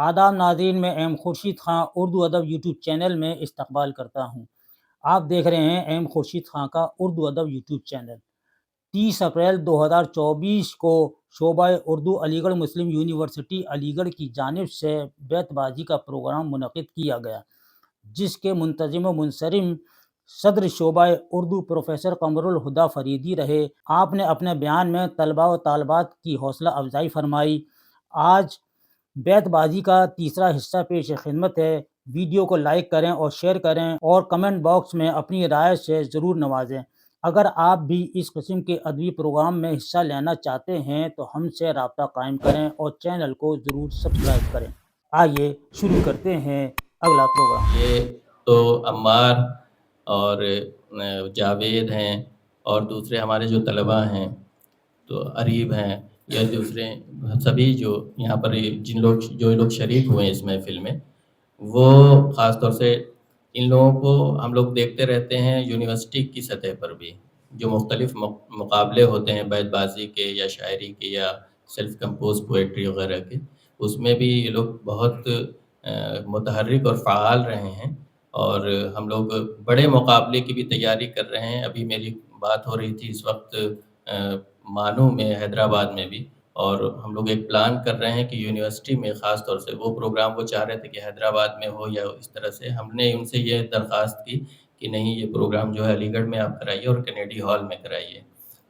आदाब नाज़रीन, मैं एम खुर्शीद ख़ां उर्दू अदब यूट्यूब चैनल में इस्तकबाल करता हूँ। आप देख रहे हैं एम खुर्शीद ख़ां का उर्दू अदब यूट्यूब चैनल। 30 अप्रैल 2024 को शोबा उर्दू अलीगढ़ मुस्लिम यूनिवर्सिटी अलीगढ़ की जानिब से बैतबाजी का प्रोग्राम मुनक़िद किया गया, जिसके मुंतज़िम व मुनसरिम सदर शोबा उर्दू प्रोफ़ेसर कमरुल हुदा फ़रीदी रहे। आपने अपने बयान में तलबा व तालबात की हौसला अफ़ज़ाई फ़रमाई। आज बैतबाजी का तीसरा हिस्सा पेश खिदमत है। वीडियो को लाइक करें और शेयर करें और कमेंट बॉक्स में अपनी राय से ज़रूर नवाजें। अगर आप भी इस किस्म के अदबी प्रोग्राम में हिस्सा लेना चाहते हैं तो हमसे रब्ता कायम करें और चैनल को ज़रूर सब्सक्राइब करें। आइए शुरू करते हैं अगला प्रोग्राम। ये तो अम्मार और जावेद हैं और दूसरे हमारे जो तलबा हैं, तो अरीब हैं या दूसरे सभी जो यहाँ पर जो लोग शरीक हुए हैं इस महफ़िल में, वो ख़ास तौर से इन लोगों को हम लोग देखते रहते हैं यूनिवर्सिटी की सतह पर भी, जो मुख्तलिफ़ मुकाबले होते हैं बैतबाज़ी के या शायरी के या सेल्फ़ कंपोज़ पोएट्री वग़ैरह के, उसमें भी ये लोग बहुत मुतहर्रिक और फ़आल रहे हैं और हम लोग बड़े मुकाबले की भी तैयारी कर रहे हैं। अभी मेरी बात हो रही थी इस वक़्त मानू में, हैदराबाद में भी, और हम लोग एक प्लान कर रहे हैं कि यूनिवर्सिटी में ख़ास तौर से वो प्रोग्राम वो चाह रहे थे कि हैदराबाद में हो या इस तरह से। हमने उनसे ये दरख्वास्त की कि नहीं, ये प्रोग्राम जो है अलीगढ़ में आप कराइए और कैनेडी हॉल में कराइए,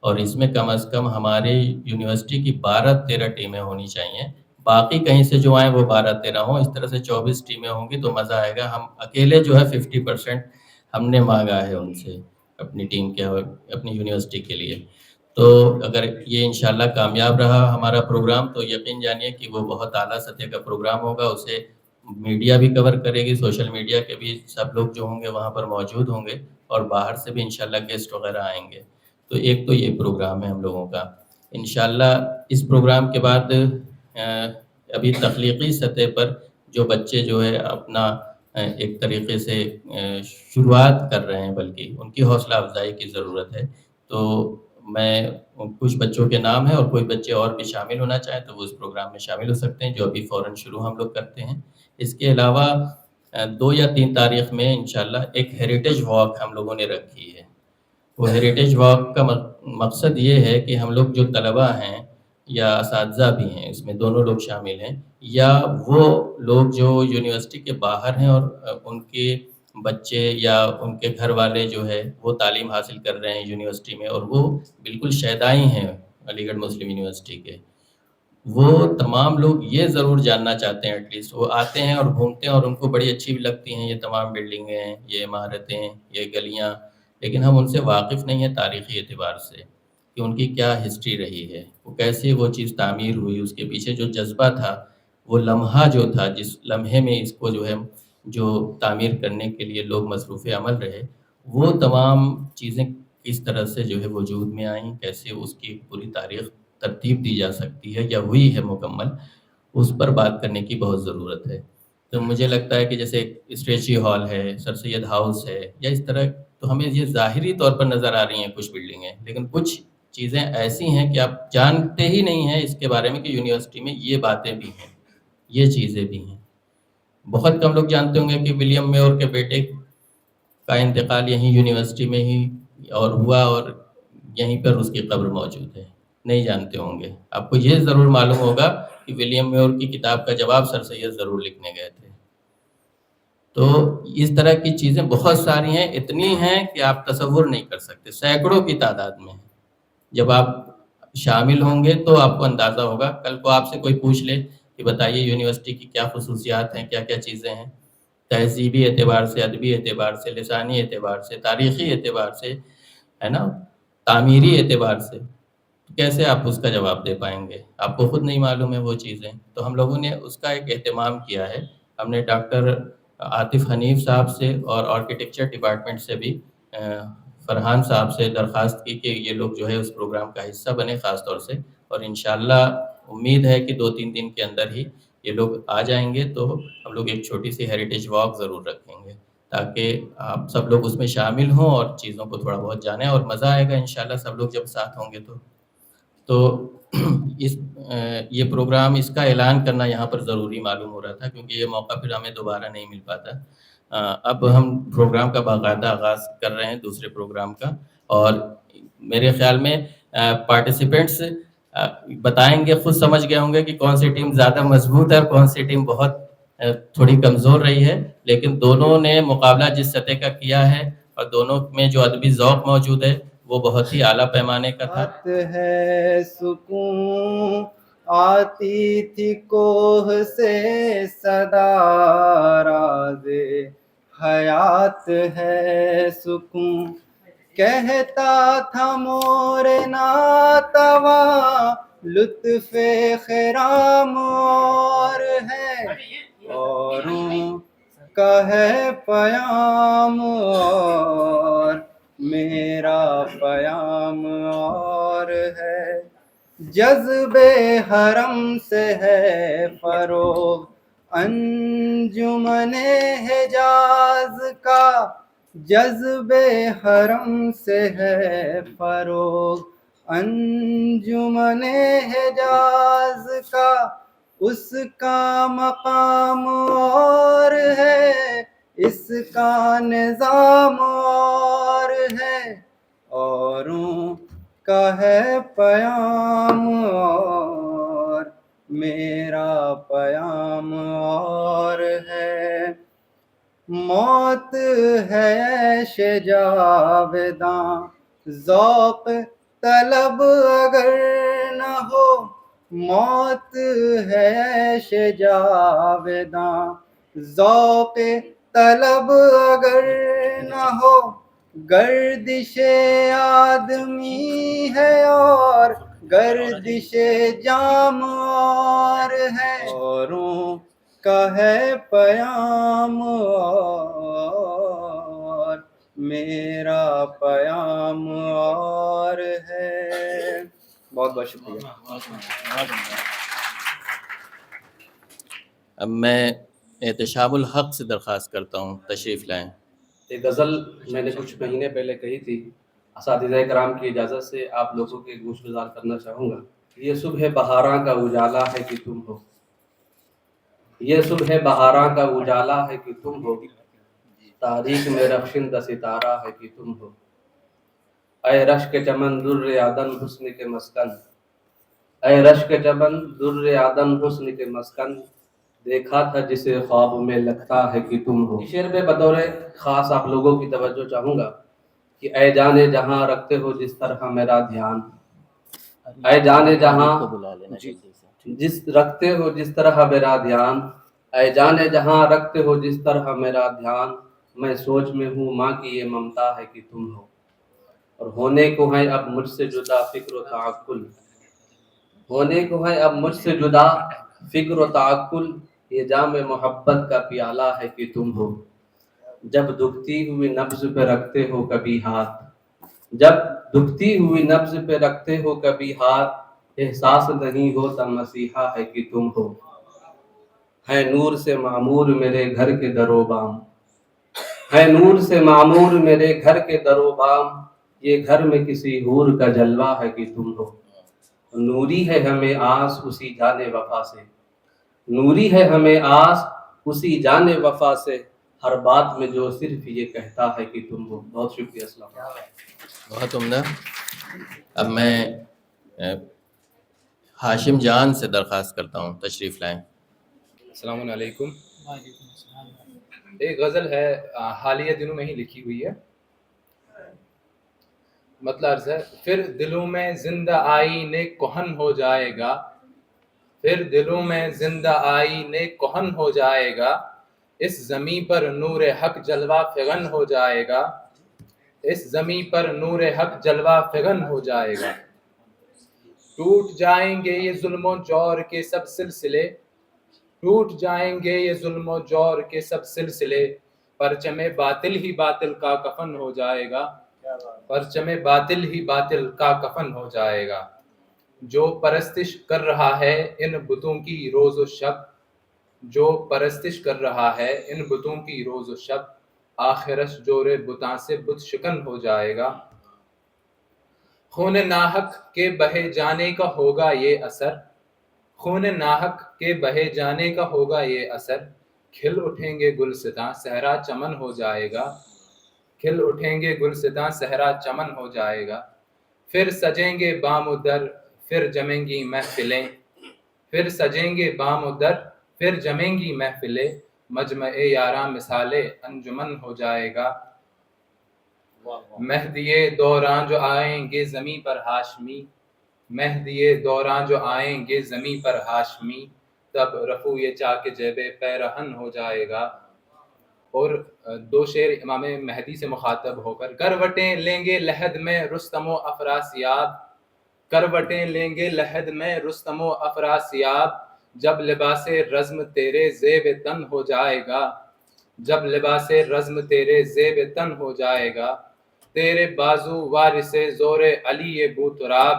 और इसमें कम से कम हमारे यूनिवर्सिटी की 12-13 टीमें होनी चाहिए। बाकी कहीं से जो आएँ वो 12-13 हों, इस तरह से 24 टीमें होंगी तो मज़ा आएगा। हम अकेले जो है 50% हमने माँगा है उनसे अपनी टीम के अपनी यूनिवर्सिटी के लिए। तो अगर ये इंशाल्लाह कामयाब रहा हमारा प्रोग्राम तो यकीन जानिए कि वो बहुत आला सतह का प्रोग्राम होगा। उसे मीडिया भी कवर करेगी, सोशल मीडिया के भी सब लोग जो होंगे वहाँ पर मौजूद होंगे और बाहर से भी इंशाल्लाह गेस्ट वगैरह आएँगे। तो एक तो ये प्रोग्राम है हम लोगों का। इंशाल्लाह इस प्रोग्राम के बाद अभी तख्लीकी सतह पर जो बच्चे जो है अपना एक तरीके से शुरुआत कर रहे हैं, बल्कि उनकी हौसला अफ़ज़ाई की ज़रूरत है। तो मैं कुछ बच्चों के नाम हैं और कोई बच्चे और भी शामिल होना चाहें तो वो इस प्रोग्राम में शामिल हो सकते हैं, जो अभी फ़ौरन शुरू हम लोग करते हैं। इसके अलावा 2 या 3 तारीख़ में इंशाल्लाह एक हेरिटेज वॉक हम लोगों ने रखी है। वो हेरिटेज वॉक का मकसद ये है कि हम लोग जो तलबा हैं या असातिज़ा भी हैं, इसमें दोनों लोग शामिल हैं, या वो लोग जो यूनिवर्सिटी के बाहर हैं और उनके बच्चे या उनके घर वाले जो है वो तालीम हासिल कर रहे हैं यूनिवर्सिटी में और वो बिल्कुल शैदाई हैं अलीगढ़ मुस्लिम यूनिवर्सिटी के, वो तमाम लोग ये ज़रूर जानना चाहते हैं। एटलीस्ट वो आते हैं और घूमते हैं और उनको बड़ी अच्छी भी लगती हैं ये तमाम बिल्डिंगें, ये इमारतें, ये गलियाँ, लेकिन हम उनसे वाकिफ़ नहीं हैं तारीख़ी एतबार से कि उनकी क्या हिस्ट्री रही है, वो कैसे वो चीज़ तामीर हुई, उसके पीछे जो जज़्बा था, वो लम्हा जो था, जिस लम्हे में इसको जो है जो तामीर करने के लिए लोग मसरूफ़ अमल रहे, वो तमाम चीज़ें किस तरह से जो है वजूद में आईं, कैसे उसकी पूरी तारीख़ तरतीब दी जा सकती है या हुई है मुकम्मल, उस पर बात करने की बहुत ज़रूरत है। तो मुझे लगता है कि जैसे स्ट्रेची हॉल है, सर सैयद हाउस है, या इस तरह, तो हमें ये ज़ाहिरी तौर पर नज़र आ रही हैं कुछ बिल्डिंगें, लेकिन कुछ चीज़ें ऐसी हैं कि आप जानते ही नहीं हैं इसके बारे में कि यूनिवर्सिटी में ये बातें भी हैं, ये चीज़ें भी हैं। बहुत कम लोग जानते होंगे कि विलियम मेयर के बेटे का इंतकाल यहीं यूनिवर्सिटी में ही और हुआ और यहीं पर उसकी कब्र मौजूद है। नहीं जानते होंगे। आपको ये ज़रूर मालूम होगा कि विलियम मेयर की किताब का जवाब सर सैयद ज़रूर लिखने गए थे। तो इस तरह की चीज़ें बहुत सारी हैं, इतनी हैं कि आप तसव्वुर नहीं कर सकते, सैकड़ों की तादाद में। जब आप शामिल होंगे तो आपको अंदाज़ा होगा। कल को आपसे कोई पूछ ले कि बताइए यूनिवर्सिटी की क्या ख़ुसूसियात हैं, क्या-क्या चीज़ें हैं, तहज़ीबी एतबार से, अदबी एतबार से, लिसानी एतबार से, तारीख़ी एतबार से, है ना? तामीरी एतबार से, कैसे आप उसका जवाब दे पाएँगे? आपको खुद नहीं मालूम है वो चीज़ें। तो हम लोगों ने उसका एक एहतमाम किया है। हमने डॉक्टर आतिफ़ हनीफ़ साहब से और आर्किटेक्चर डिपार्टमेंट से भी फरहान साहब से दरख्वास्त की कि ये लोग जो है उस प्रोग्राम का हिस्सा बने ख़ास तौर से, और इंशाअल्लाह उम्मीद है कि 2-3 दिन के अंदर ही ये लोग आ जाएँगे, तो हम लोग एक छोटी-सी हेरिटेज वॉक ज़रूर रखेंगे, ताकि आप सब लोग उसमें शामिल हों और चीज़ों को थोड़ा बहुत जानें और मज़ा आएगा इंशाअल्लाह सब लोग जब साथ होंगे तो। तो یہ پروگرام اس کا اعلان کرنا یہاں پر ضروری معلوم ہو رہا تھا، کیونکہ یہ موقع پھر ہمیں دوبارہ نہیں مل پاتا۔ اب ہم پروگرام کا باقاعدہ آغاز کر رہے ہیں، دوسرے پروگرام کا، اور میرے خیال میں پارٹیسپینٹس بتائیں گے، خود سمجھ گئے ہوں گے کہ کون سی ٹیم زیادہ مضبوط ہے اور کون سی ٹیم بہت تھوڑی کمزور رہی ہے، لیکن دونوں نے مقابلہ جس سطح کا کیا ہے اور دونوں میں جو ادبی ذوق موجود ہے وہ بہت ہی اعلیٰ پیمانے کا تھا۔ ہے سکون آتی تھی کوہ سے صدا، راز حیات ہے سکون، کہتا تھا مور ناتواں لطف خرام اور ہے، اوروں کا ہے پیام اور میرا پیام اور ہے، جذب حرم سے ہے فروغ انجمن حجاز کا، جذب حرم سے ہے فروغ انجمن حجاز کا، اس کا مقام اور ہے، اس کا نظام اور ہے، اوروں کا ہے پیام اور میرا پیام اور ہے، موت ہے عیش جاوداں ذوق طلب اگر نہ ہو، موت ہے عیش جاوداں ذوق طلب اگر نہ ہو، گردش آدمی ہے اور گردش جام اور ہے، اوروں کا ہے پیام اور میرا پیام اور ہے۔ بہت بہت شکریہ۔ اب میں احتشام الحق سے درخواست کرتا ہوں تشریف لائیں۔ ایک غزل میں نے کچھ مہینے پہلے کہی تھی، اساتذہ کرام کی اجازت سے آپ لوگوں کے گوش گزار کرنا چاہوں گا۔ یہ صبح بہاراں کا اجالا ہے کہ تم ہو، یہ صبح بہاراں کا اجالا ہے کہ تم ہو، تاریخ میں رخشندہ ستارہ ہے کہ تم ہو، اے رشک چمن در عدن حسن کے مسکن، اے رشک چمن در عدن حسن کے مسکن، دیکھا تھا جسے خواب میں لگتا ہے کہ تم ہو۔ شعر میں بطور خاص آپ لوگوں کی توجہ چاہوں گا کہ اے جانے جہاں رکھتے ہو جس طرح میرا دھیان، اے جانے جہاں جس رکھتے ہو جس طرح میرا دھیان، اے جانے جہاں رکھتے ہو جس طرح میرا دھیان، میں سوچ میں ہوں ماں کی یہ ممتا ہے کہ تم ہو، اور ہونے کو ہے اب مجھ سے جدا فکر و تعقل، ہونے کو ہے اب مجھ سے جدا فکر و تعقل، یہ جام محبت کا پیالہ ہے کہ تم ہو، جب دکھتی ہوئی نبض پہ رکھتے ہو کبھی ہاتھ، جب دکھتی ہوئی نبض پہ رکھتے ہو کبھی ہاتھ، احساس نہیں ہوتا مسیحا ہے کہ تم ہو، ہے نور سے معمور میرے گھر کے در و بام، ہے نور سے معمور میرے گھر کے در و بام، یہ گھر میں کسی حور کا جلوہ ہے کہ تم ہو، نوری ہے ہمیں آس اسی جان وفا سے، نوری ہے ہمیں آس اسی جان وفا سے، ہر بات میں جو صرف یہ کہتا ہے کہ تم ہو۔ بہت شکریہ، السلام علیکم۔ بہت عمدہ۔ اب میں ہاشم جان سے درخواست کرتا ہوں تشریف لائیں۔ السلام علیکم۔ ایک غزل ہے حالیہ دنوں میں ہی لکھی ہوئی ہے، مطلب عرض ہے، پھر دلوں میں زندہ آئینے کہن ہو جائے گا، پھر دلوں میں زندہ آئینے کہن ہو جائے گا، اس زمیں پر نور حق جلوہ فغن ہو جائے گا، اس زمیں پر نور حق جلوہ فغن ہو جائے گا، ٹوٹ جائیں گے یہ ظلم و جور کے سب سلسلے، ٹوٹ جائیں گے یہ ظلم و جور کے سب سلسلے، پرچم باطل ہی باطل کا کفن ہو جائے گا، پرچم باطل ہی باطل کا کفن ہو جائے گا، جو پرستش کر رہا ہے ان بتوں کی روز و شب، جو پرستش کر رہا ہے ان بتوں کی روز و شب، آخرش جور بتاں سے بت شکن ہو جائے گا، خون ناحق کے بہے جانے کا ہوگا یہ اثر، خون ناحق کے بہے جانے کا ہوگا یہ اثر، کھل اٹھیں گے گلستاں صحرا چمن ہو جائے گا، کھل اٹھیں گے گلستاں صحرا چمن ہو جائے گا، پھر سجیں گے بام و در پھر جمیں گی محفلیں، پھر سجیں گے بام و در پھر جمیں گی محفلیں، مجمع یاراں مثال انجمن ہو جائے گا، مہدی دوران جو آئیں گے زمیں پر ہاشمی، مہدی دوران جو آئیں گے زمیں پر ہاشمی، تب رفو یہ چاک جیب پیرہن ہو جائے گا۔ اور دو شعر امام مہدی سے مخاطب ہو کر، کروٹیں لیں گے لحد میں رستم و افراسیاب، کروٹیں لیں گے لحد میں رستم و افراسیاب، جب لباس رزم تیرے زیب تن ہو جائے گا، جب لباس رزم تیرے زیب تن ہو جائے گا، تیرے بازو وارث زور علی بوتراب،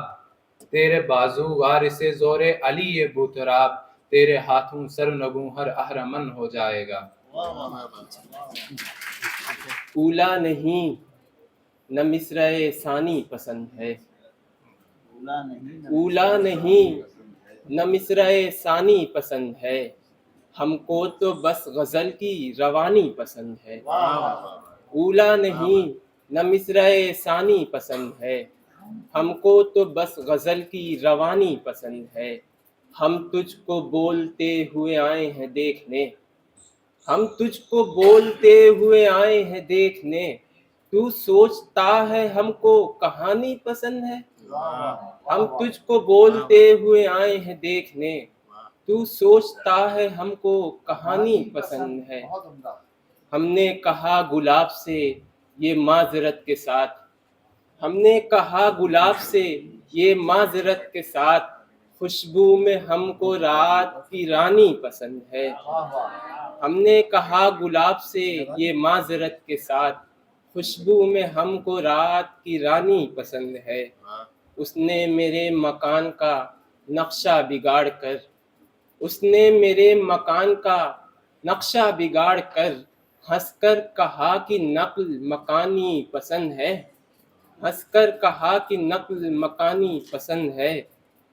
تیرے بازو وارث زور علی بوتراب، تیرے ہاتھوں سر نگوں ہر اہرمن ہو جائے گا۔ اولا نہیں نہ مصرع ثانی پسند ہے، اولا نہیں نہ مصرع ثانی پسند ہے، ہم کو تو بس غزل کی روانی پسند ہے، اولا نہیں نہ مصرع ثانی پسند ہے، ہم کو تو بس غزل کی روانی پسند ہے، ہم تجھ کو بولتے ہوئے آئے ہیں دیکھنے، ہم تجھ کو بولتے ہوئے آئے ہیں دیکھنے، تو سوچتا ہے ہم کو کہانی پسند ہے، ہم تجھ کو بولتے ہوئے آئے ہیں دیکھنے، تو سوچتا ہے ہم کو کہانی پسند ہے، ہم نے کہا گلاب سے یہ معذرت کے ساتھ، ہم نے کہا گلاب سے یہ معذرت کے ساتھ، خوشبو میں ہم کو رات کی رانی پسند ہے، ہم نے کہا گلاب سے یہ معذرت کے ساتھ، خوشبو میں ہم کو رات کی رانی پسند ہے، اس نے میرے مکان کا نقشہ بگاڑ کر، اس نے میرے مکان کا نقشہ بگاڑ کر ہنس کر کہا کہ نقل مکانی پسند ہے، ہنس کر کہا کہ نقل مکانی پسند ہے،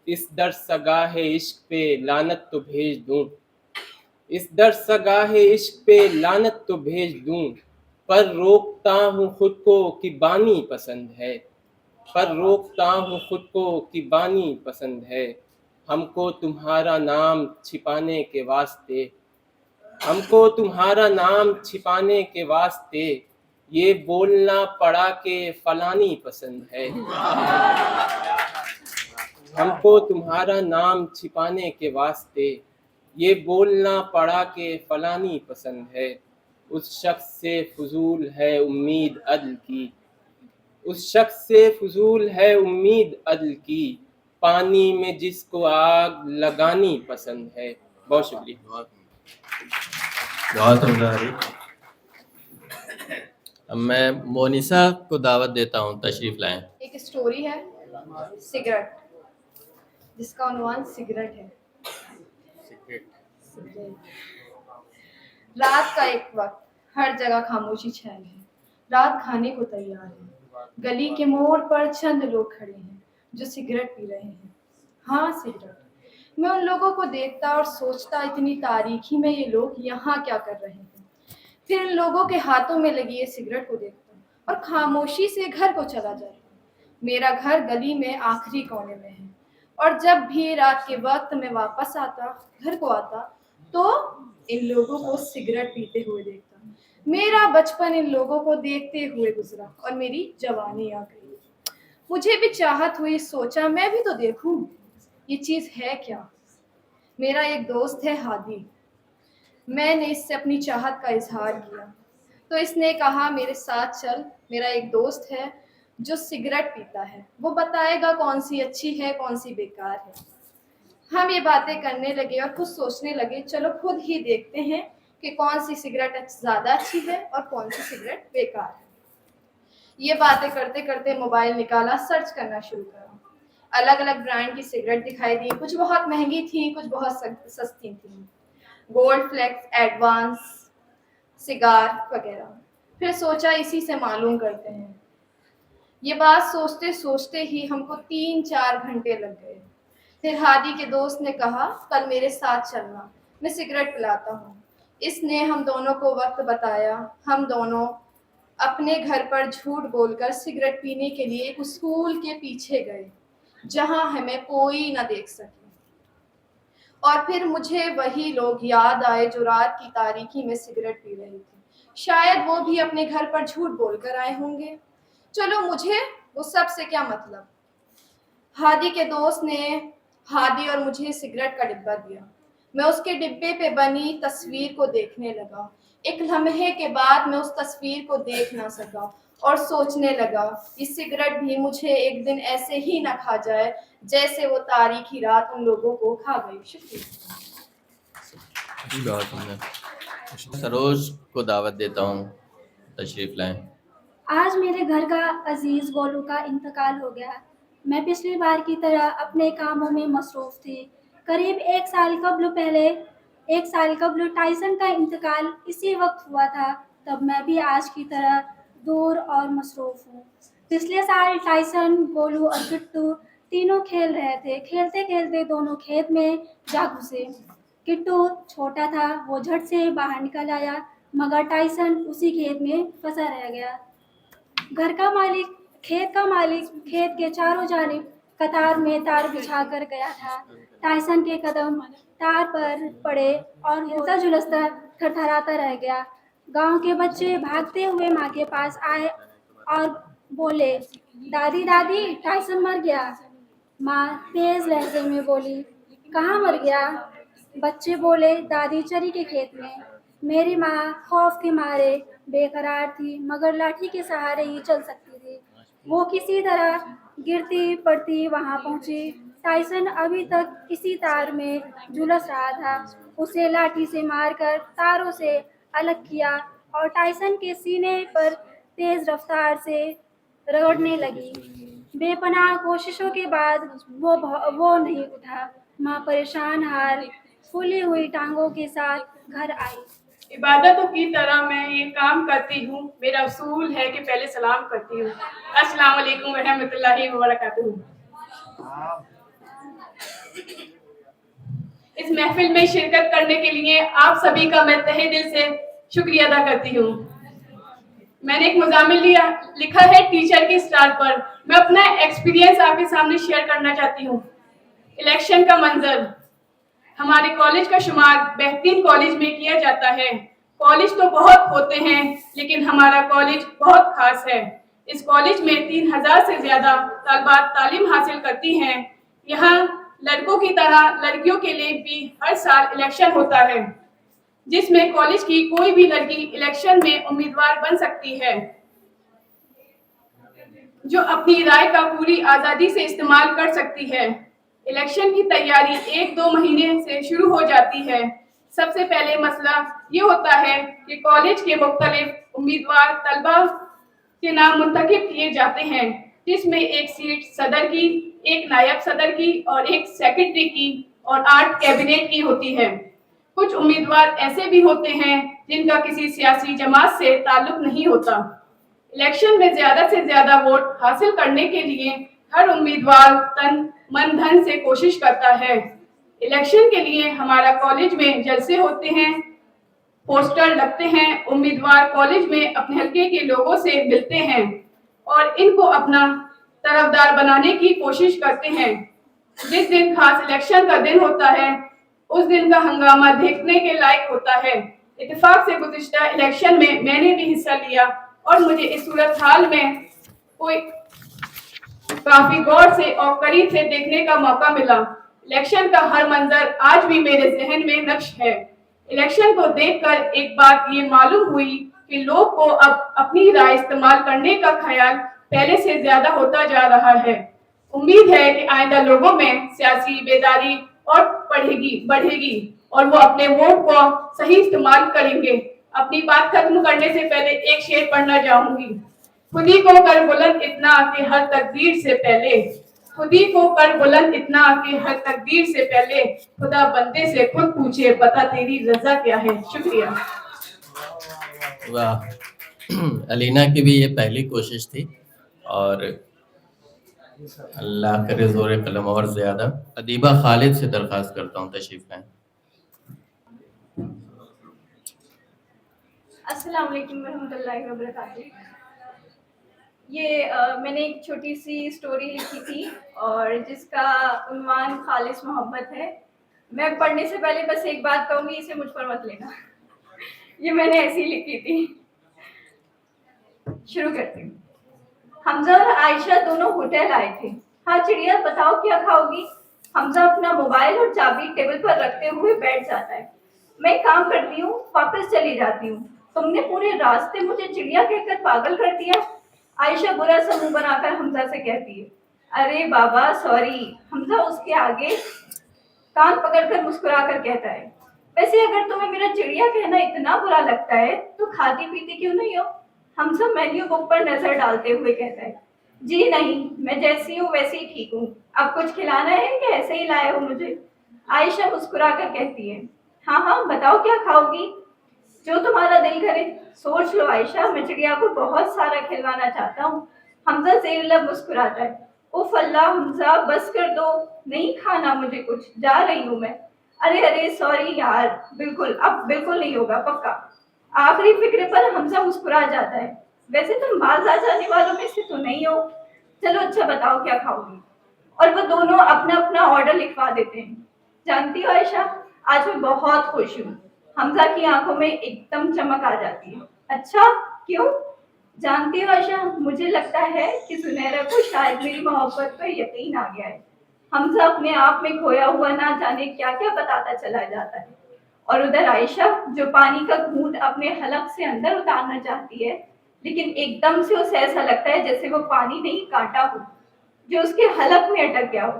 اس در سگاہ عشق پہ لعنت تو بھیج دوں، اس در سگاہ عشق پہ لعنت تو بھیج دوں، پر روکتا ہوں خود کو کہ بانی پسند ہے، پر روکتا ہوں خود کو کہ بانی پسند ہے، ہم کو تمہارا نام چھپانے کے واسطے، ہم کو تمہارا نام چھپانے کے واسطے یہ بولنا پڑا کہ فلانی پسند ہے، ہم کو تمہارا نام چھپانے کے واسطے یہ بولنا پڑا کہ فلانی پسند ہے، اس شخص سے فضول ہے امید عدل کی، اس شخص سے فضول ہے امید عدل کی، پانی میں جس کو آگ لگانی پسند ہے۔ بہت شکریہ۔ بہت عمدہ ہے۔ اب میں مونسا کو دعوت دیتا ہوں، تشریف لائیں۔ ایک اسٹوری ہے سگریٹ، جس کا عنوان سگریٹ ہے۔ رات کا ایک وقت، ہر جگہ خاموشی چھائی ہے، رات کھانے کو تیار ہے، گلی کے موڑ پر چند لوگ کھڑے ہیں جو سگریٹ پی رہے ہیں۔ ہاں سگریٹ، میں ان لوگوں کو دیکھتا اور سوچتا اتنی تاریکی میں یہ لوگ یہاں کیا کر رہے ہیں، پھر ان لوگوں کے ہاتھوں میں لگی یہ سگریٹ کو دیکھتا اور خاموشی سے گھر کو چلا جاتا۔ میرا گھر گلی میں آخری کونے میں ہے، اور جب بھی رات کے وقت میں واپس گھر کو آتا تو ان لوگوں کو سگریٹ پیتے ہوئے دیکھتا۔ میرا بچپن ان لوگوں کو دیکھتے ہوئے گزرا اور میری جوانی آ گئی۔ مجھے بھی چاہت ہوئی، سوچا میں بھی تو دیکھوں یہ چیز ہے کیا۔ میرا ایک دوست ہے ہادی، میں نے اس سے اپنی چاہت کا اظہار کیا تو اس نے کہا میرے ساتھ چل، میرا ایک دوست ہے جو سگریٹ پیتا ہے، وہ بتائے گا کون سی اچھی ہے کون سی بیکار ہے۔ ہم یہ باتیں کرنے لگے اور خود سوچنے لگے، چلو خود ہی دیکھتے ہیں کہ کون سی سگریٹ زیادہ اچھی ہے اور کون سی سگریٹ بیکار ہے۔ یہ باتیں کرتے کرتے موبائل نکالا، سرچ کرنا شروع کرا۔ الگ الگ برانڈ کی سگریٹ دکھائی دی، کچھ بہت مہنگی تھیں، کچھ بہت سستی تھیں، گولڈ فلیکس، ایڈوانس، سگار وغیرہ۔ پھر سوچا اسی سے معلوم کرتے ہیں۔ ये बात सोचते सोचते ही हमको 3-4 घंटे लग गए। फिर हादी के दोस्त ने कहा, कल मेरे साथ चलना, मैं सिगरेट पिलाता हूँ। इसने हम दोनों को वक्त बताया। हम दोनों अपने घर पर झूठ बोलकर सिगरेट पीने के लिए एक स्कूल के पीछे गए, जहाँ हमें कोई न देख सके। और फिर मुझे वही लोग याद आए जो रात की तारीकी में सिगरेट पी रहे थे। शायद वो भी अपने घर पर झूठ बोलकर आए होंगे। चलो, मुझे वो सब से क्या मतलब। हादी के दोस्त ने हादी और मुझे सिगरेट का डिब्बा दिया। मैं उसके डिब्बे पे बनी तस्वीर को देखने लगा। एक लम्हे के बाद मैं उस तस्वीर को देख ना सका और सोचने लगा कि सिगरेट भी मुझे एक दिन ऐसे ही न खा जाए जैसे वो तारीखी रात उन लोगों को खा गई। शुक्रिया। बहुत सुंदर। सरोज को दावत देता हूँ, तशरीफ लाएं। आज मेरे घर का अजीज गोलू का इंतकाल हो गया। मैं पिछली बार की तरह अपने कामों में मसरूफ़ थी। करीब एक साल कबल टाइसन का इंतकाल इसी वक्त हुआ था। तब मैं भी आज की तरह दूर और मसरूफ़ हूँ। पिछले साल टाइसन, गोलू और किट्टू तीनों खेल रहे थे। खेलते खेलते दोनों खेत में जा घुसे। किट्टू छोटा था, वो झट से बाहर निकल आया, मगर टाइसन उसी खेत में फंसा रह गया। खेत का मालिक खेत के चारों जानिब कतार में तार बिछा कर गया था। टाइसन के कदम तार पर पड़े और हिलता झुलसता थरथराता रह गया। गांव के बच्चे भागते हुए माँ के पास आए और बोले, दादी दादी, टाइसन मर गया। माँ तेज लहजे में बोली, कहाँ मर गया? बच्चे बोले, दादी चरी के खेत में। मेरी माँ खौफ के मारे बेकरार थी, मगर लाठी के सहारे ही चल सकती थी। वो किसी तरह गिरती पड़ती वहाँ पहुँची। टाइसन अभी तक इसी तार में झुलस रहा था। उसे लाठी से मारकर तारों से अलग किया और टाइसन के सीने पर तेज रफ्तार से रगड़ने लगी। बेपनाह कोशिशों के बाद वो नहीं उठा। माँ परेशान हाल फूली हुई टांगों के साथ घर आई। इबादतों की तरह मैं ये काम करती हूँ। मेरा उसूल है कि पहले सलाम करती हूँ। अस्सलाम वालेकुम रहमतुल्लाहि व बरकातुहू। इस महफिल में शिरकत करने के लिए आप सभी का मैं तहे दिल से शुक्रिया अदा करती हूँ। मैंने एक मुज़ामिन लिखा है टीचर के स्टार पर। मैं अपना एक्सपीरियंस आपके सामने शेयर करना चाहती हूँ। इलेक्शन का मंजर। हमारे कॉलेज का शुमार बेहतरीन कॉलेज में किया जाता है। कॉलेज तो बहुत होते हैं, लेकिन हमारा कॉलेज बहुत खास है। इस कॉलेज में 3000 से ज्यादा तलबात तालीम हासिल करती हैं। यहाँ लड़कों की तरह लड़कियों के लिए भी हर साल इलेक्शन होता है, जिसमें कॉलेज की कोई भी लड़की इलेक्शन में उम्मीदवार बन सकती है, जो अपनी राय का पूरी आज़ादी से इस्तेमाल कर सकती है। इलेक्शन की तैयारी 1-2 महीने से शुरू हो जाती है। सबसे पहले मसला ये होता है कि कॉलेज के मुख्तलिफ उम्मीदवार तलबा के नाम मुंतखब किए जाते हैं, जिसमें एक सीट सदर की, एक नायब सदर की और एक सेक्रेटरी की और 8 कैबिनेट की होती है। कुछ उम्मीदवार ऐसे भी होते हैं जिनका किसी सियासी जमात से ताल्लुक नहीं होता। इलेक्शन में ज्यादा से ज्यादा वोट हासिल करने के लिए हर उम्मीदवार तन मन धन से कोशिश करता है। इलेक्शन के लिए हमारा कॉलेज में जलसे होते हैं, पोस्टर लगते हैं, उम्मीदवार कॉलेज में अपने हल्के के लोगों से मिलते हैं और इनको अपना तरफदार बनाने की कोशिश करते हैं। जिस दिन खास इलेक्शन का दिन होता है, उस दिन का हंगामा देखने के लायक होता है। इत्तेफाक से गुज़िश्ता इलेक्शन में मैंने भी हिस्सा लिया और मुझे इस सूरत हाल में काफी गौर से और करीब से देखने का मौका मिला। इलेक्शन का हर मंजर आज भी मेरे जहन में नक्श है। इलेक्शन को देखकर एक बात ये मालूम हुई कि लोग को अब अपनी राय इस्तेमाल करने का ख्याल पहले से ज्यादा होता जा रहा है। उम्मीद है कि आइंदा लोगों में सियासी बेदारी और बढ़ेगी और वो अपने वोट को सही इस्तेमाल करेंगे। अपनी बात खत्म करने से पहले एक शेर पढ़ना चाहूंगी। खुदी को कर बुलंद इतना कि हर तकदीर से पहले, खुदी को कर बुलंद इतना कि हर तकदीर से पहले, खुदा बंदे से खुद पूछे बता तेरी रजा क्या है। शुक्रिया। वाह, अलीना की भी ये पहली कोशिश थी اور اللہ کرے زور قلم اور زیادہ. ادیبہ خالد سے درخواست کرتا ہوں تشریف لائیں. السلام علیکم ورحمۃ اللہ وبرکاتہ. یہ میں نے ایک چھوٹی سی سٹوری لکھی تھی اور جس کا عنوان خالص محبت ہے. میں پڑھنے سے پہلے بس ایک بات کہوں گی، اسے مجھ پر مت لینا. یہ میں نے ایسی لکھی تھی. شروع کرتی ہوں. حمزہ اور عائشہ دونوں ہوٹل آئے تھے. ہاں چڑیا بتاؤ کیا کھاؤ گی؟ حمزہ اپنا موبائل اور چابی ٹیبل پر رکھتے ہوئے بیٹھ جاتا ہے. میں کام کرتی ہوں، واپس چلی جاتی ہوں. تم نے پورے راستے مجھے چڑیا کہہ کر پاگل کر دیا. عائشہ برا سا منہ بنا کر حمزہ سے کہتی ہے، ارے بابا سوری. حمزہ اس کے آگے کان پکڑ کر مسکرا کر کہتا ہے، ویسے اگر تمہیں میرا چڑیا کہنا اتنا برا لگتا ہے تو کھاتی پیتی کیوں نہیں ہو؟ حمزہ مینیو بک پر نظر ڈالتے ہوئے کہتا ہے، جی نہیں، میں جیسی ہوں ویسے ہی ٹھیک ہوں. اب کچھ کھلانا ہے کہ ایسے ہی لائے ہو مجھے؟ عائشہ مسکرا کر کہتی ہے، ہاں ہاں بتاؤ کیا کھاؤ گی؟ جو تمہارا دل کرے. سوچ لو عائشہ، میں چڑیا کو بہت سارا کھلوانا چاہتا ہوں. حمزہ زیر لب مسکراتا ہے، اوف اللہ حمزہ بس کر دو، نہیں کھانا مجھے کچھ، جا رہی ہوں میں. ارے ارے سوری یار، اب بالکل نہیں ہوگا پکا. آخری فکرے پر حمزہ مسکرا جاتا ہے، ویسے تم باز آ جانے والوں میں سے تو نہیں ہو. چلو اچھا بتاؤ کیا کھاؤ گی؟ اور وہ دونوں اپنا اپنا آرڈر لکھوا دیتے ہیں. جانتی ہو عائشہ، آج میں بہت خوش ہوں. حمزہ کی آنکھوں میں ایک دم چمک آ جاتی ہے. اچھا کیوں؟ جانتی ہو عائشہ، مجھے لگتا ہے کہ سنیرا کو شاید میری محبت پر یقین آ گیا ہے. حمزہ اپنے آپ میں کھویا ہوا نہ جانے کیا کیا بتاتا چلا جاتا ہے. اور ادھر عائشہ جو پانی کا گھونٹ اپنے حلق سے اندر اتارنا چاہتی ہے، لیکن ایک دم سے اسے ایسا لگتا ہے جیسے وہ پانی نہیں کانٹا ہو جو اس کے حلق میں اٹک گیا ہو.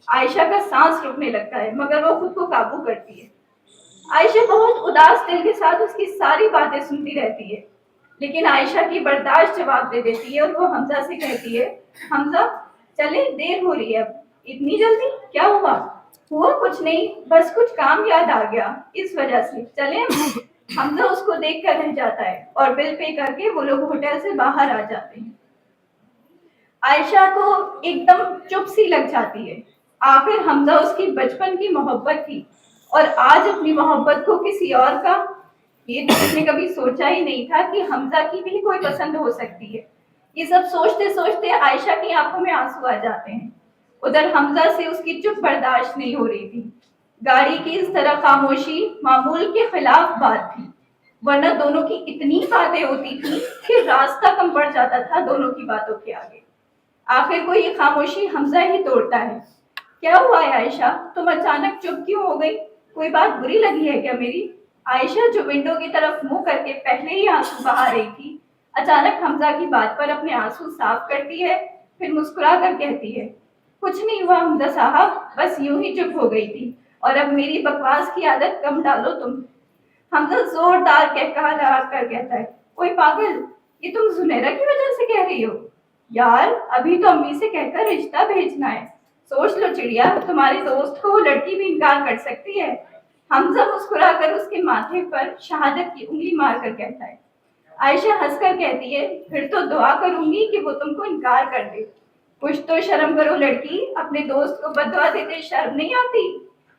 عائشہ کا سانس رکنے لگتا ہے مگر وہ خود کو قابو کرتی ہے. عائشہ بہت اداس دل کے ساتھ اس کی ساری باتیں سنتی رہتی ہے، لیکن عائشہ کی برداشت جواب دے دیتی ہے اور وہ حمزہ سے کہتی ہے، حمزہ چلے دیر ہو رہی ہے. اب اتنی جلدی کیا ہوا؟ ہوا کچھ نہیں، بس کچھ کام یاد آ گیا اس وجہ سے. چلے. حمزہ اس کو دیکھ کر رہ جاتا ہے اور بل پے کر کے وہ لوگ ہوٹل سے باہر آ جاتے ہیں. عائشہ کو ایک دم چپ سی لگ جاتی ہے. آخر حمزہ اس کی بچپن کی محبت تھی اور آج اپنی محبت کو کسی اور کا، یہ تو اس نے کبھی سوچا ہی نہیں تھا کہ حمزہ کی بھی کوئی پسند ہو سکتی ہے. یہ سب سوچتے سوچتے عائشہ کی آنکھوں میں آنسو آ جاتے ہیں. ادھر حمزہ سے اس کی چپ برداشت نہیں ہو رہی تھی. گاڑی کی اس طرح خاموشی معمول کے خلاف بات تھی، ورنہ دونوں کی اتنی باتیں ہوتی تھی کہ راستہ کم پڑ جاتا تھا دونوں کی باتوں کے آگے. آخر کو یہ خاموشی حمزہ ہی توڑتا ہے. کیا ہوا ہے عائشہ، تم اچانک چپ کیوں ہو گئی؟ کوئی بات بری لگی ہے کیا میری؟ عائشہ جو ونڈو کی طرف منہ کر کے پہلے ہی آنسو بہا رہی تھی، اچانک حمزہ کی بات پر اپنے آنسو صاف کرتی ہے، پھر مسکرا کر کہتی ہے، کچھ نہیں ہوا حمزہ صاحب، بس یوں ہی چپ ہو گئی تھی. اور اب میری بکواس کی عادت کم ڈالو تم. حمزہ زوردار کہکہا لگا کر کہتا ہے، اوئے پاگل، یہ تم زنیرہ کی وجہ سے کہہ رہی ہو؟ یار ابھی تو امی سے کہہ کر رشتہ بھیجنا ہے. سوچ لو چڑیا، تمہارے دوست کو وہ لڑکی بھی انکار کر سکتی ہے. حمزہ مسکرا کر اس کے ماتھے پر شہادت کی انگلی مار کر کہتا ہے. عائشہ ہنس کر کہتی ہے، پھر تو دعا کروں گی کہ وہ تم کو انکار کر دے. کچھ تو شرم کرو لڑکی، اپنے دوست کو بددعا دیتے شرم نہیں آتی؟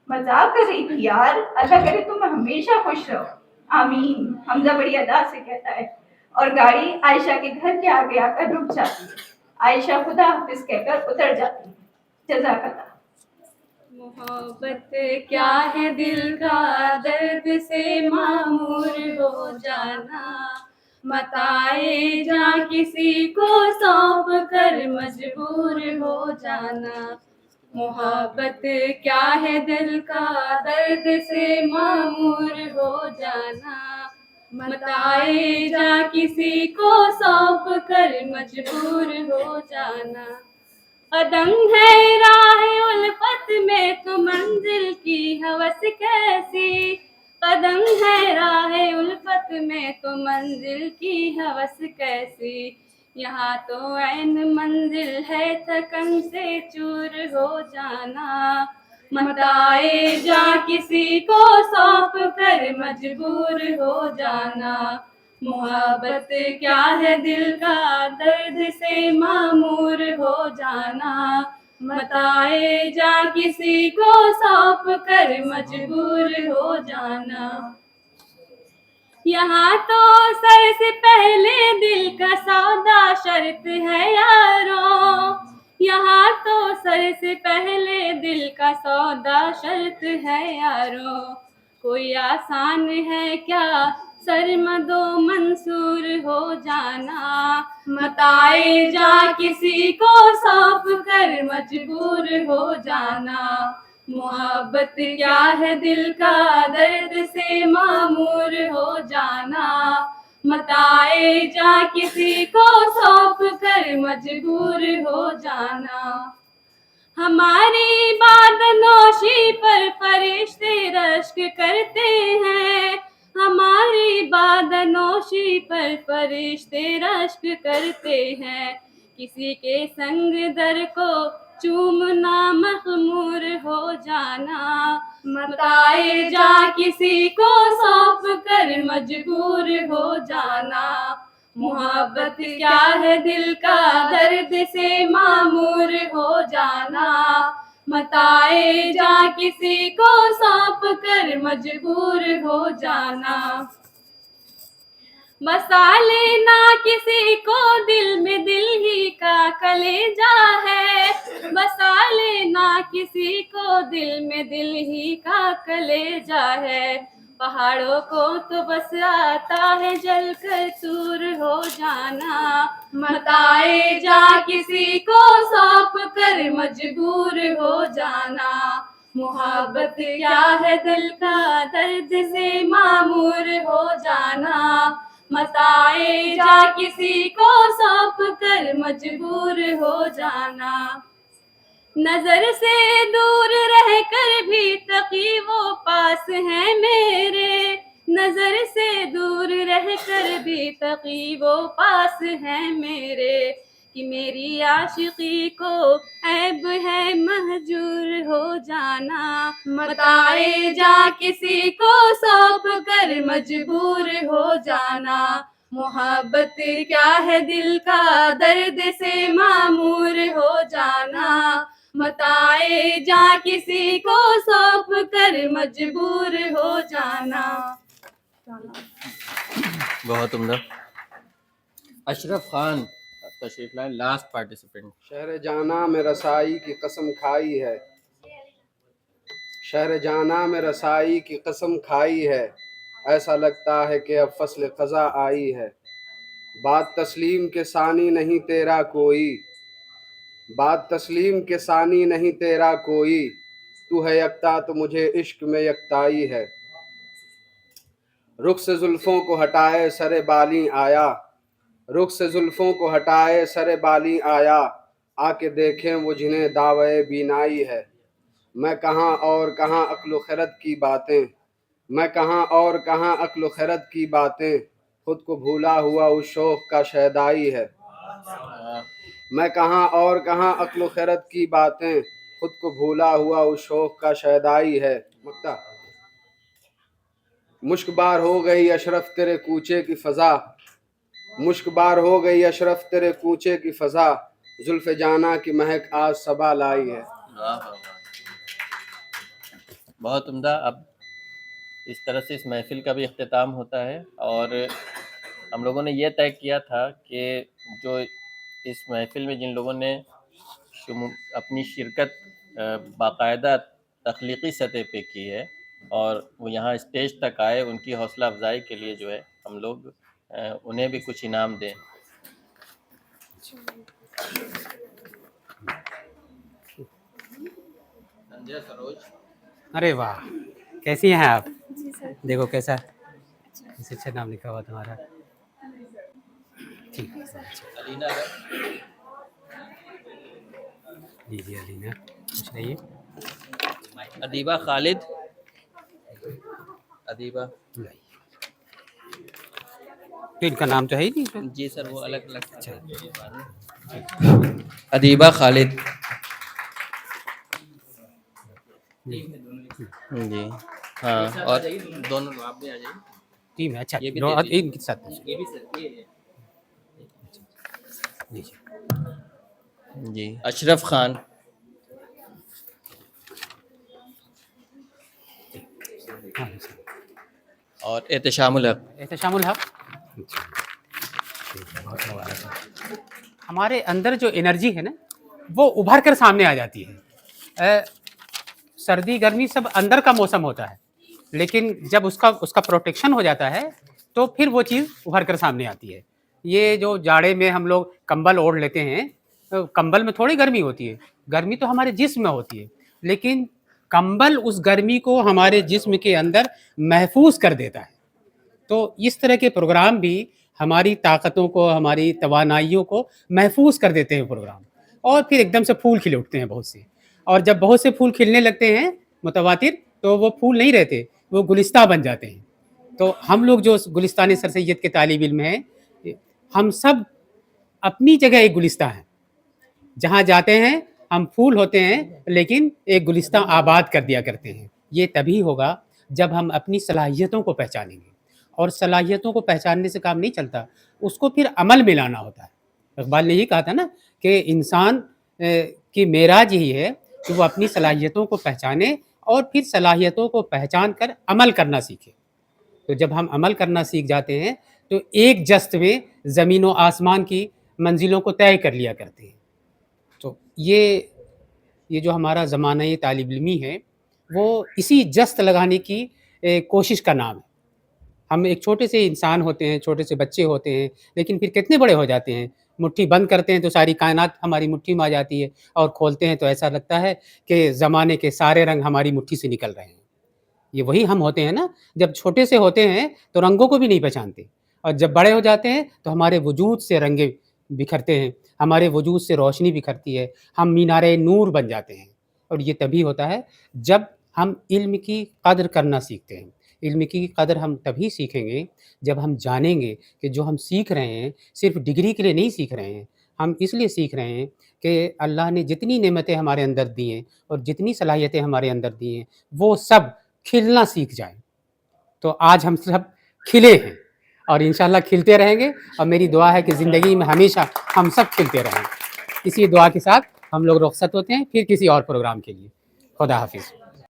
مذاق کر رہی تھی یار، اللہ کرے تم ہمیشہ خوش رہو. آمین. حمزہ بڑی ادا سے کہتا ہے اور گاڑی عائشہ کے گھر کے آگے آ کر رک جاتی ہے. عائشہ خدا حافظ کہہ کر اتر جاتی ہے. جزاک اللہ. محبت کیا ہے دل کا درد سے معمور ہو جانا، متائے جاں کسی کو سونپ کر مجبور ہو جانا. محبت کیا ہے دل کا درد سے معمور ہو جانا، متائے جاں کسی کو سونپ کر مجبور ہو جانا. قدم ہے راہ الفت میں تو منزل کی ہوس کیسی، قدم ہے راہ الفت میں تو منزل کی ہوس کیسی. یہاں تو عین منزل ہے تھکن سے چور ہو جانا، متائے جاں کسی کو سونپ کر مجبور ہو جانا. मोहब्बत क्या है दिल का दर्द से मामूर हो जाना, मताए जा किसी को सौंप कर मजबूर हो जाना। यहाँ तो सर से पहले दिल का सौदा शर्त है यारों, यहाँ तो सर से पहले दिल का सौदा शर्त है यारों। कोई आसान है क्या सरमदो मंसूर हो जाना, मताए जा किसी को सौंप कर मजबूर हो जाना। मोहब्बत क्या है दिल का दर्द से मामूर हो जाना, मताए जा किसी को सौंप कर मजबूर हो जाना। हमारी बादनोशी पर फरिश्ते रश्क करते हैं, हमारी बादनोशी पर फरिश्ते रश्क करते हैं। किसी के संग दर को चूमना मखमूर हो जाना, मताए जा किसी को सौंप कर मजबूर हो जाना। मोहब्बत क्या है दिल का दर्द से मामूर हो जाना, मताए जा किसी को सौंप कर मजबूर हो जाना। बसा लेना किसी को दिल में दिल ही का कलेजा है, बसा लेना किसी को दिल में दिल ही का कलेजा है। पहाड़ों को तो बस आता है जल कर चूर हो जाना, मताए जा किसी को सौंप कर मजबूर हो जाना। मोहब्बत क्या है दिल का दर्द से मामूर हो जाना, मताए जा किसी को सौंप कर मजबूर हो जाना। नजर से दूर रह कर भी तकी वो पास है मेरे, नजर से दूर रह कर भी तकी वो पास है मेरे। कि मेरी आशिकी को ऐब है महजूर हो जाना, मताए जा किसी को सौंप कर मजबूर हो जाना। मोहब्बत क्या है दिल का दर्द से मामूर हो जाना, मताए जा किसी को सौंप कर मजबूर हो जाना। बहुत उम्दा। अशरफ खान तशरीफ लाए, लास्ट पार्टिसिपेंट। शहर जाना में रसाई की कसम खाई है, शहर जाना में रसाई की कसम खाई है, ऐसा लगता है कि अब फसल क़ज़ा आई है। बात तस्लीम के सानी नहीं तेरा कोई, बात तस्लीम के सानी नहीं तेरा कोई, तू है यकता तो मुझे इश्क में यकताई है। रुख से जुल्फ़ों को हटाए सरे बाली आया, रुख से जुल्फ़ों को हटाए सरे बाली आया, आके देखें वो जिन्हें दावे बीनाई है। मैं कहाँ और कहाँ अक्ल खैरत की बातें, मैं कहाँ और कहाँ अक्ल खैरत की बातें, खुद को भूला हुआ उस शौक़ का शैदाई है। मैं कहाँ और कहाँ अक्ल खैरत की बातें, खुद को भूला हुआ उस शौक़ का शैदाई है। मक्ता मुश्कबार हो गई अशरफ तेरे कूचे की फ़ज़ा, मुश्कबार हो गई अशरफ तेरे कूचे की फ़ज़ा, जुल्फ़ जाना की महक आज सबा लाई है। बहुत उम्दा। अब इस तरह से इस महफ़िल का भी इख्तिताम होता है और हम लोगों ने ये तय किया था कि जो इस महफ़िल में जिन लोगों ने अपनी शिरकत बाकायदा तख्लीक़ी सतह पे की है और वो यहाँ स्टेज तक आए, उनकी हौसला अफजाई के लिए जो है हम लोग उन्हें भी कुछ इनाम दें। संजय सरोज। अरे वाह, कैसी हैं आप? जी सर। देखो कैसा अच्छा नाम लिखा हुआ तुम्हारा। ठीक है सर। अलीना लीजिए अलीना, कुछ नहीं। अदीबा खालिद। अदीबा तो इनका नाम तो है ही नहीं। जी सर, वो अलग अलग। अच्छा, अदीबा खालिद जी। हाँ, और दोनों आप भी आ जाइए। टीम है, अच्छा ये भी और दे दीजिए। इनके साथ ये भी सर ये है। जी जी अशरफ खान, हाँ, और एहतशामुल हक। एहतशामुल हक। अच्छा, ठीक है, बहुत मुबारक है। हमारे अंदर जो एनर्जी है ना वो उभर कर सामने आ जाती है। सर्दी गर्मी सब अंदर का मौसम होता है, लेकिन जब उसका प्रोटेक्शन हो जाता है तो फिर वो चीज़ उभर कर सामने आती है। ये जो जाड़े में हम लोग कंबल ओढ़ लेते हैं, कंबल में थोड़ी गर्मी होती है, गर्मी तो हमारे जिस्म में होती है, लेकिन कंबल उस गर्मी को हमारे जिस्म के अंदर महफूज कर देता है। तो इस तरह के प्रोग्राम भी हमारी ताकतों को, हमारी तवानाइयों को महफूज कर देते हैं प्रोग्राम, और फिर एकदम से फूल खिल उठते हैं बहुत से। और जब बहुत से फूल खिलने लगते हैं मुतवातिर, तो वो फूल नहीं रहते, वो गुलिस्ता बन जाते हैं। तो हम लोग जो गुलिस्तान सर सैयद के तालिब इल्म हैं, हम सब अपनी जगह एक गुलिस्ता हैं। जहाँ जाते हैं हम फूल होते हैं, लेकिन एक गुलिस्ता आबाद कर दिया करते हैं। ये तभी होगा जब हम अपनी सलाहियतों को पहचानेंगे, और सलाहियतों को पहचानने से काम नहीं चलता, उसको फिर अमल में लाना होता है। इकबाल ने ये कहा था ना कि इंसान की मेराज यही है कि वो अपनी सलाहियतों को पहचाने और फिर सलाहियतों को पहचान कर अमल करना सीखे। तो जब हम अमल करना सीख जाते हैं तो एक जस्त में ज़मीन व आसमान की मंजिलों को तय कर लिया करते हैं। तो ये जो हमारा ज़माना तालिब इल्मी है, वो इसी जस्त लगाने की कोशिश का नाम है। हम एक छोटे से इंसान होते हैं, छोटे से बच्चे होते हैं, लेकिन फिर कितने बड़े हो जाते हैं। मुट्ठी बंद करते हैं तो सारी कायनात हमारी मुट्ठी में आ जाती है, और खोलते हैं तो ऐसा लगता है कि ज़माने के सारे रंग हमारी मुट्ठी से निकल रहे हैं। ये वही हम होते हैं ना। जब छोटे से होते हैं तो रंगों को भी नहीं पहचानते, और जब बड़े हो जाते हैं तो हमारे वजूद से रंगे बिखरते हैं, हमारे वजूद से रोशनी बिखरती है, हम मीनारे नूर बन जाते हैं। और ये तभी होता है जब हम इल्म की कदर करना सीखते हैं। इल्म की कदर हम तभी सीखेंगे जब हम जानेंगे कि जो हम सीख रहे हैं सिर्फ डिग्री के लिए नहीं सीख रहे हैं, हम इसलिए सीख रहे हैं कि अल्लाह ने जितनी नेमतें हमारे अंदर दी हैं और जितनी सलाहियतें हमारे अंदर दी हैं, वो सब खिलना सीख जाएं। तो आज हम सब खिले हैं और इंशाल्लाह खिलते रहेंगे, और मेरी दुआ है कि ज़िंदगी में हमेशा हम सब खिलते रहें। इसी दुआ के साथ हम लोग रुखसत होते हैं फिर किसी और प्रोग्राम के लिए। खुदा हाफिज़।